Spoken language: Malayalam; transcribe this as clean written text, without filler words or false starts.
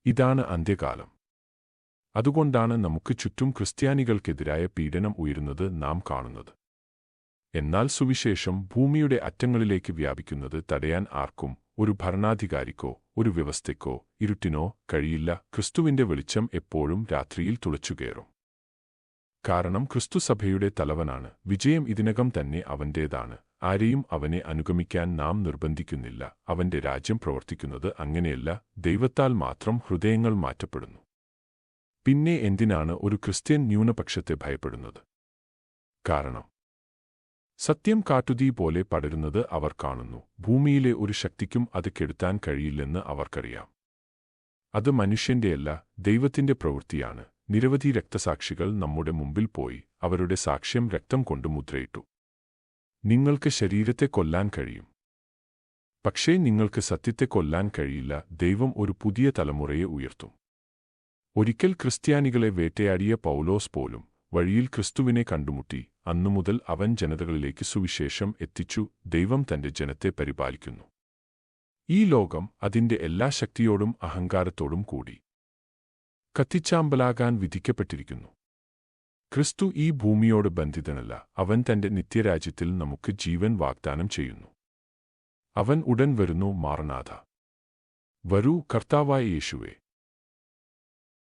ഇതാണ് അന്ത്യകാലം. അതുകൊണ്ടാണ് നമുക്ക് ചുറ്റും ക്രിസ്ത്യാനികൾക്കെതിരായ പീഡനം ഉയരുന്നത് നാം കാണുന്നത്. എന്നാൽ സുവിശേഷം ഭൂമിയുടെ അറ്റങ്ങളിലേക്ക് വ്യാപിക്കുന്നത് തടയാൻ ആർക്കും, ഒരു ഭരണാധികാരിക്കോ ഒരു വ്യവസ്ഥയ്ക്കോ ഇരുട്ടിനോ കഴിയില്ല. ക്രിസ്തുവിന്റെ വെളിച്ചം എപ്പോഴും രാത്രിയിൽ തുളച്ചുകയറും. കാരണം ക്രിസ്തു സഭയുടെ തലവനാണ്. വിജയം ഇതിനകം തന്നെ അവന്റേതാണ്. ആരെയും അവനെ അനുഗമിക്കാൻ നാം നിർബന്ധിക്കുന്നില്ല. അവന്റെ രാജ്യം പ്രവർത്തിക്കുന്നത് അങ്ങനെയല്ല. ദൈവത്താൽ മാത്രം ഹൃദയങ്ങൾ മാറ്റപ്പെടുന്നു. പിന്നെ എന്തിനാണ് ഒരു ക്രിസ്ത്യൻ ന്യൂനപക്ഷത്തെ ഭയപ്പെടുന്നത്? കാരണം സത്യം കാട്ടുതീ പോലെ പടരുന്നത് അവർ കാണുന്നു. ഭൂമിയിലെ ഒരു ശക്തിക്കും അത് കെടുത്താൻ കഴിയില്ലെന്ന് അവർക്കറിയാം. അത് മനുഷ്യന്റെയല്ല, ദൈവത്തിന്റെ പ്രവൃത്തിയാണ്. നിരവധി രക്തസാക്ഷികൾ നമ്മുടെ മുമ്പിൽ പോയി അവരുടെ സാക്ഷ്യം രക്തം കൊണ്ട് മുദ്രയിട്ടു. നിങ്ങൾക്ക് ശരീരത്തെ കൊല്ലാൻ കഴിയും, പക്ഷേ നിങ്ങൾക്ക് സത്യത്തെ കൊല്ലാൻ കഴിയില്ല. ദൈവം ഒരു പുതിയ തലമുറയെ ഉയർത്തും. ഒരിക്കൽ ക്രിസ്ത്യാനികളെ വേട്ടയാടിയ പൗലോസ് പോലും വഴിയിൽ ക്രിസ്തുവിനെ കണ്ടുമുട്ടി. അന്നുമുതൽ അവൻ ജനതകളിലേക്ക് സുവിശേഷം എത്തിച്ചു. ദൈവം തന്റെ ജനത്തെ പരിപാലിക്കുന്നു. ഈ ലോകം അതിന്റെ എല്ലാ ശക്തിയോടും അഹങ്കാരത്തോടും കൂടി കത്തിച്ചാമ്പലാകാൻ വിധിക്കപ്പെട്ടിരിക്കുന്നു. ക്രിസ്തു ഈ ഭൂമിയോട് ബന്ധിതനല്ല. അവൻ തന്റെ നിത്യരാജ്യത്തിൽ നമുക്ക് ജീവൻ വാഗ്ദാനം ചെയ്യുന്നു. അവൻ ഉടൻ വരുന്നു. മാറനാഥ, വരൂ കർത്താവായ യേശുവേ.